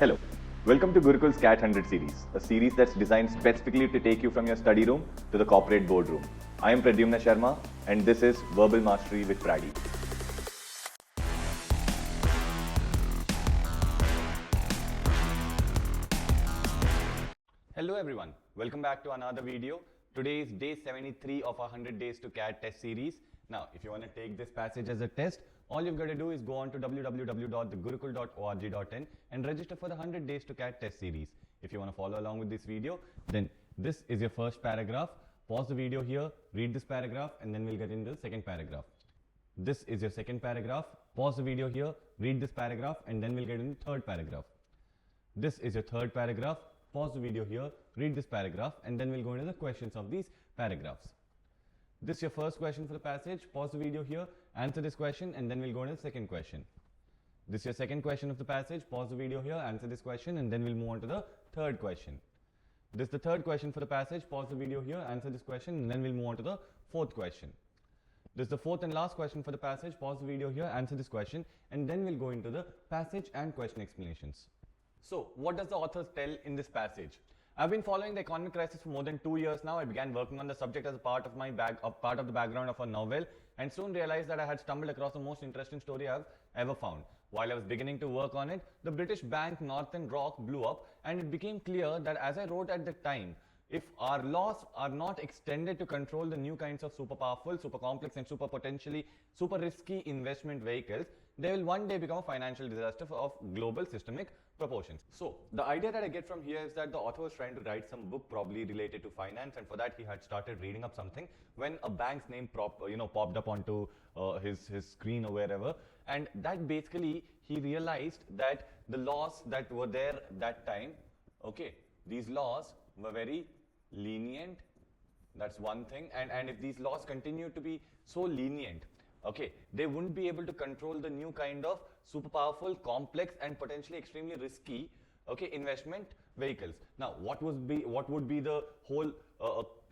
Hello, welcome to Gurukul's CAT 100 series, a series that's designed specifically to take you from your study room to the corporate boardroom. I am Prady Sharma and this is Verbal Mastery with Prady. Hello everyone, welcome back to another video. Today is day 73 of our 100 days to CAT test series. Now, if you want to take this passage as a test, all you've got to do is go on to www.thegurukul.org.in and register for the 100 days to CAT test series. If you want to follow along with this video, then this is your first paragraph. Pause the video here, read this paragraph, and then we'll get into the second paragraph. This is your second paragraph. Pause the video here, read this paragraph, and then we'll get into the third paragraph. This is your third paragraph. Pause the video here, read this paragraph, and then we'll go into the questions of these paragraphs. This is your first question for the passage. Pause the video here, answer this question, and then we'll go into the second question. This is your second question of the passage. Pause the video here, answer this question, and then we'll move on to the third question. This is the third question for the passage. Pause the video here, answer this question, and then we'll move on to the fourth question. This is the fourth and last question for the passage. Pause the video here, answer this question, and then we'll go into the passage and question explanations. So, what does the author tell in this passage? I've been following the economic crisis for more than 2 years now. I began working on the subject as a part of the background of a novel, and soon realized that I had stumbled across the most interesting story I've ever found. While I was beginning to work on it, the British bank Northern Rock blew up, and it became clear that, as I wrote at the time, if our laws are not extended to control the new kinds of super powerful, super complex, and potentially super risky investment vehicles, they will one day become a financial disaster of global systemic proportions. So the idea that I get from here is that the author was trying to write some book probably related to finance, and for that he had started reading up something when a bank's name popped up onto his screen or wherever, and that basically he realized that the laws that were there that time, these laws were very lenient. That's one thing, and if these laws continue to be so lenient, they wouldn't be able to control the new kind of super powerful, complex, and potentially extremely risky investment vehicles. Now, what would be the whole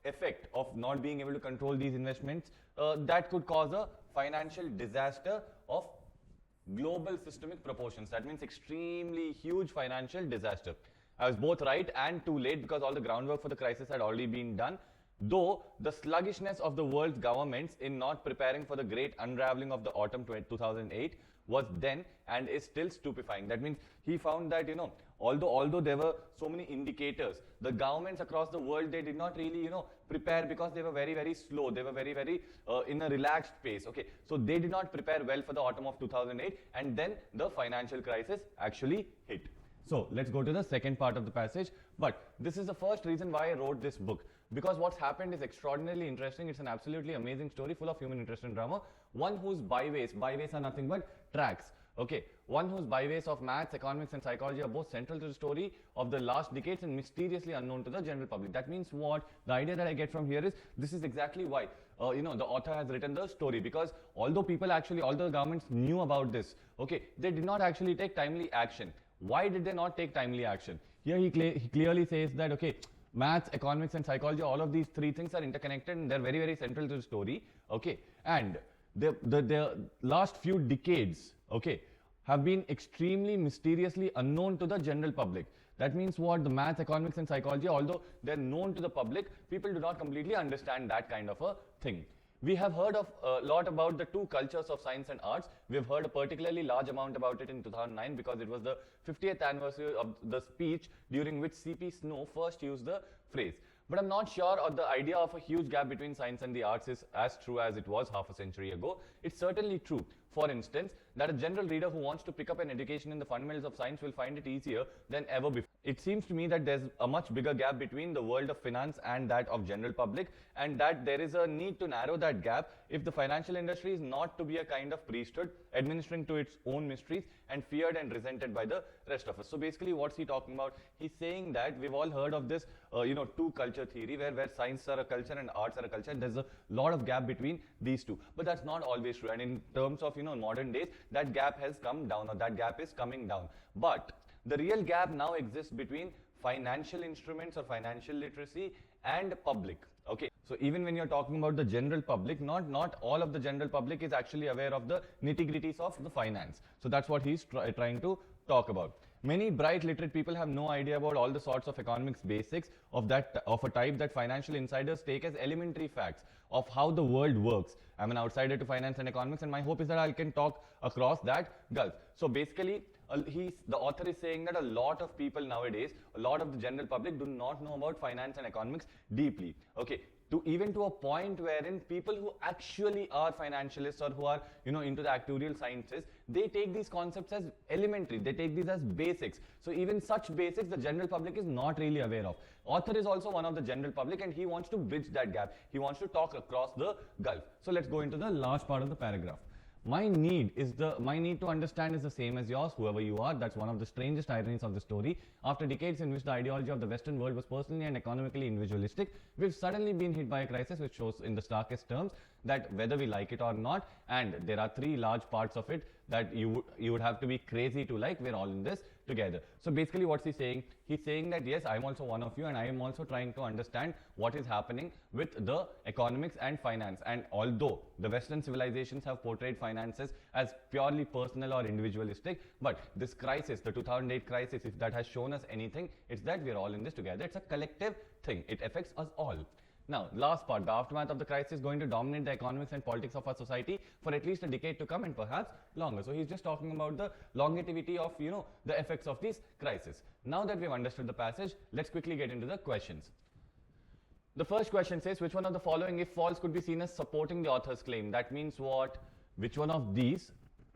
effect of not being able to control these investments? That could cause a financial disaster of global systemic proportions. That means extremely huge financial disaster. I was both right and too late, because all the groundwork for the crisis had already been done. Though the sluggishness of the world's governments in not preparing for the great unraveling of the autumn 2008 was then and is still stupefying. That means he found that, although there were so many indicators, the governments across the world, they did not really, prepare, because they were very, very slow. They were very, very in a relaxed pace. So they did not prepare well for the autumn of 2008, and then the financial crisis actually hit. So let's go to the second part of the passage. But this is the first reason why I wrote this book, because what's happened is extraordinarily interesting. It's an absolutely amazing story full of human interest and drama. One whose byways are nothing but tracks. One whose byways of maths, economics, and psychology are both central to the story of the last decades and mysteriously unknown to the general public. That means what? The idea that I get from here is this is exactly why the author has written the story, because although governments knew about this, they did not actually take timely action. Why did they not take timely action? Here he clearly says that maths, economics, and psychology, all of these three things are interconnected, and they're very, very central to the story. And the last few decades have been extremely mysteriously unknown to the general public. That means what? The maths, economics, and psychology, although they're known to the public, people do not completely understand that kind of a thing. We have heard a lot about the two cultures of science and arts. We have heard a particularly large amount about it in 2009, because it was the 50th anniversary of the speech during which C.P. Snow first used the phrase. But I'm not sure the idea of a huge gap between science and the arts is as true as it was half a century ago. It's certainly true, for instance, that a general reader who wants to pick up an education in the fundamentals of science will find it easier than ever before. It seems to me that there's a much bigger gap between the world of finance and that of general public, and that there is a need to narrow that gap if the financial industry is not to be a kind of priesthood administering to its own mysteries and feared and resented by the rest of us. So basically, what's he talking about? He's saying that we've all heard of this two culture theory, where science are a culture and arts are a culture, and there's a lot of gap between these two. But that's not always true, and in terms of modern days, that gap has come down, or that gap is coming down. But the real gap now exists between financial instruments or financial literacy and public. So even when you're talking about the general public, not all of the general public is actually aware of the nitty-gritties of the finance. So that's what he's trying to talk about. Many bright literate people have no idea about all the sorts of economics basics of a type that financial insiders take as elementary facts of how the world works. I'm an outsider to finance and economics, and my hope is that I can talk across that gulf. So basically, the author is saying that a lot of people nowadays, a lot of the general public do not know about finance and economics deeply. Okay, even to a point wherein people who actually are financialists or who are into the actuarial sciences, they take these concepts as elementary, they take these as basics. So even such basics the general public is not really aware of. Author is also one of the general public, and he wants to bridge that gap. He wants to talk across the gulf. So let's go into the last part of the paragraph. My need to understand is the same as yours, whoever you are. That's one of the strangest ironies of the story. After decades in which the ideology of the Western world was personally and economically individualistic, we've suddenly been hit by a crisis which shows in the starkest terms that whether we like it or not, and there are three large parts of it that you would have to be crazy to like, we're all in this together. So basically what's he saying? He's saying that yes, I'm also one of you, and I am also trying to understand what is happening with the economics and finance. And although the Western civilizations have portrayed finances as purely personal or individualistic, but this crisis, the 2008 crisis, if that has shown us anything, it's that we're all in this together. It's a collective thing. It affects us all. Now, last part, the aftermath of the crisis is going to dominate the economics and politics of our society for at least a decade to come, and perhaps longer. So he's just talking about the longevity of, the effects of these crises. Now that we've understood the passage, let's quickly get into the questions. The first question says, which one of the following, if false, could be seen as supporting the author's claim? That means what? Which one of these,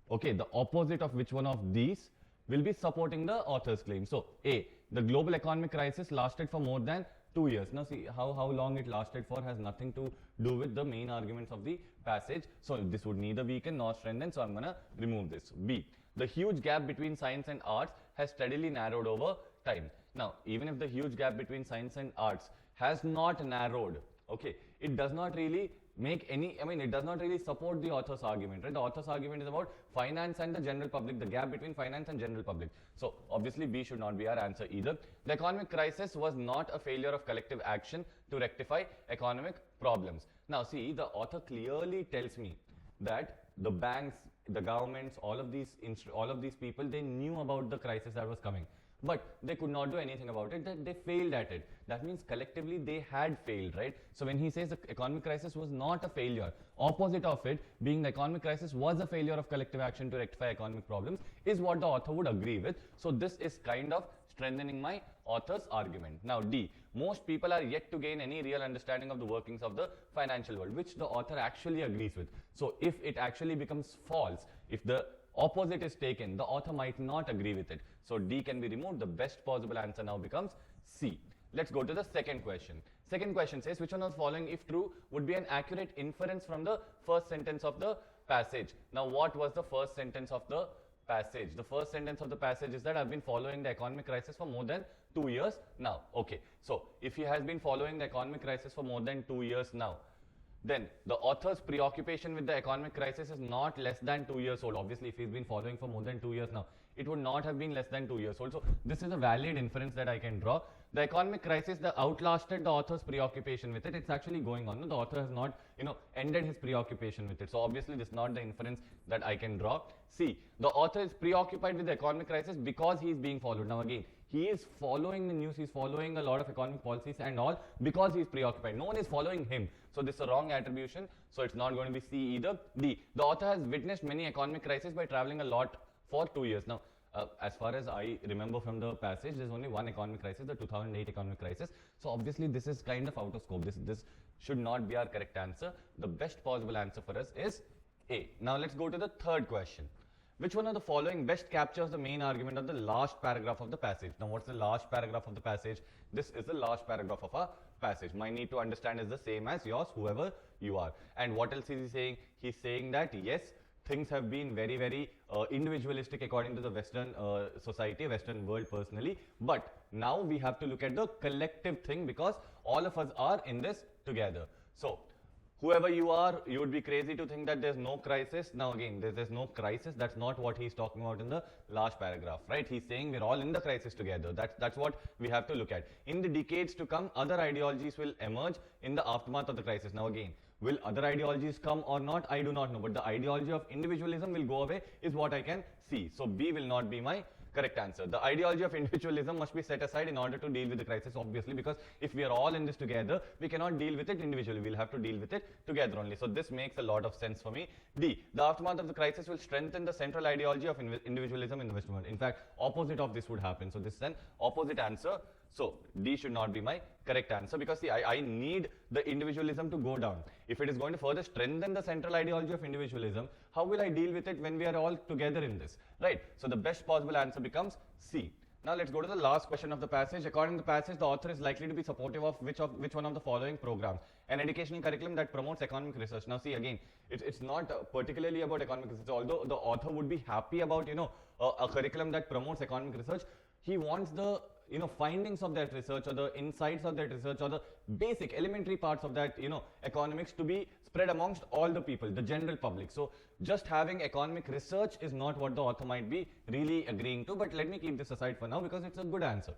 okay, the opposite of which one of these will be supporting the author's claim? So, A, the global economic crisis lasted for more than 2 years. Now see, how long it lasted for has nothing to do with the main arguments of the passage. So this would neither weaken nor strengthen, so I'm going to remove this. B, the huge gap between science and arts has steadily narrowed over time. Now, even if the huge gap between science and arts has not narrowed, okay, it does not really make any, it does not really support the author's argument, right? The author's argument is about finance and the general public, the gap between finance and general public. So obviously B should not be our answer either. The economic crisis was not a failure of collective action to rectify economic problems. Now see, the author clearly tells me that the banks, the governments, all of these people, they knew about the crisis that was coming, but they could not do anything about it. They failed at it. That means collectively they had failed, right? So when he says the economic crisis was not a failure, opposite of it being the economic crisis was a failure of collective action to rectify economic problems, is what the author would agree with. So this is kind of strengthening my author's argument. Now D, most people are yet to gain any real understanding of the workings of the financial world, which the author actually agrees with. So if it actually becomes false, if the opposite is taken, the author might not agree with it. So D can be removed. The best possible answer now becomes C. Let's go to the second question. Second question says, which one of the following, if true, would be an accurate inference from the first sentence of the passage? Now, what was the first sentence of the passage? The first sentence of the passage is that I've been following the economic crisis for more than 2 years now. Okay, so if he has been following the economic crisis for more than 2 years now, then the author's preoccupation with the economic crisis is not less than 2 years old. Obviously, if he's been following for more than 2 years now, it would not have been less than 2 years old. So this is a valid inference that I can draw. The economic crisis, the outlasted the author's preoccupation with it. It's actually going on. The author has not, ended his preoccupation with it. So obviously, this is not the inference that I can draw. C, the author is preoccupied with the economic crisis because he is being followed. Now again, he is following the news, he's following a lot of economic policies and all because he's preoccupied. No one is following him. So this is a wrong attribution. So it's not going to be C either. D, the author has witnessed many economic crises by traveling a lot for 2 years. Now, as far as I remember from the passage, there's only one economic crisis, the 2008 economic crisis. So obviously this is kind of out of scope. This should not be our correct answer. The best possible answer for us is A. Now let's go to the third question. Which one of the following best captures the main argument of the last paragraph of the passage? Now what's the last paragraph of the passage? This is the last paragraph of our passage. My need to understand is the same as yours, whoever you are. And what else is he saying? He's saying that yes, things have been very, very individualistic according to the Western society, Western world personally. But now we have to look at the collective thing because all of us are in this together. So whoever you are, you would be crazy to think that there's no crisis. Now again, there's no crisis. That's not what he's talking about in the last paragraph, right? He's saying we're all in the crisis together. That's what we have to look at. In the decades to come, other ideologies will emerge in the aftermath of the crisis. Now again, will other ideologies come or not? I do not know. But the ideology of individualism will go away is what I can see. So B will not be my correct answer. The ideology of individualism must be set aside in order to deal with the crisis, obviously, because if we are all in this together, we cannot deal with it individually. We'll have to deal with it together only. So this makes a lot of sense for me. D, the aftermath of the crisis will strengthen the central ideology of individualism in the Western world. In fact, opposite of this would happen. So this is an opposite answer. So D should not be my correct answer, because see, I need the individualism to go down. If it is going to further strengthen the central ideology of individualism, how will I deal with it when we are all together in this, right? So the best possible answer becomes C. Now let's go to the last question of the passage. According to the passage, the author is likely to be supportive of which one of the following programs? An educational curriculum that promotes economic research. Now see, again, it's not particularly about economic research, although the author would be happy about, a curriculum that promotes economic research. He wants the findings of that research, or the insights of that research, or the basic elementary parts of that economics to be spread amongst all the people, the general public. So just having economic research is not what the author might be really agreeing to, but let me keep this aside for now because it's a good answer.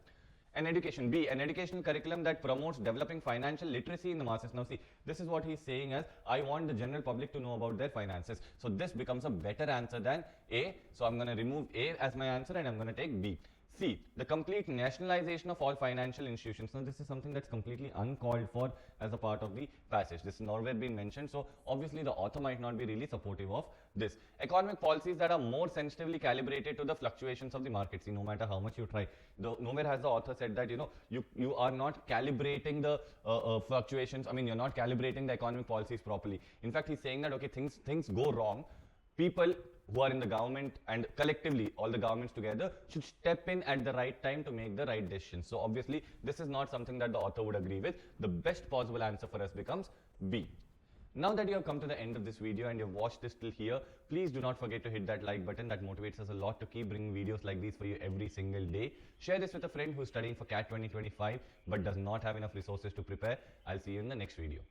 An educational curriculum that promotes developing financial literacy in the masses. Now see, this is what he's saying as, I want the general public to know about their finances. So this becomes a better answer than A. So I'm going to remove A as my answer and I'm going to take B. C, the complete nationalization of all financial institutions. Now this is something that's completely uncalled for as a part of the passage. This is nowhere been mentioned, so obviously the author might not be really supportive of this. Economic policies that are more sensitively calibrated to the fluctuations of the market. See, no matter how much you try, nowhere has the author said that you are not calibrating the fluctuations. I mean, you're not calibrating the economic policies properly. In fact, he's saying that okay, things go wrong. People who are in the government and collectively all the governments together should step in at the right time to make the right decisions. So obviously this is not something that the author would agree with. The best possible answer for us becomes B. Now that you have come to the end of this video and you've watched this till here, please do not forget to hit that like button. That motivates us a lot to keep bringing videos like these for you every single day. Share this with a friend who's studying for CAT 2025 but does not have enough resources to prepare. I'll see you in the next video.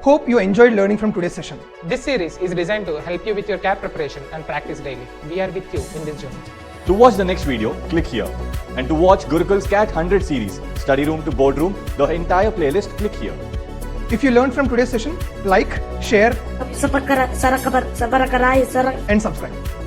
Hope you enjoyed learning from today's session. This series is designed to help you with your CAT preparation and practice daily. We are with you in this journey. To watch the next video, click here. And to watch Gurukul's CAT 100 series, study room to boardroom, the entire playlist, click here. If you learned from today's session, like, share, and subscribe.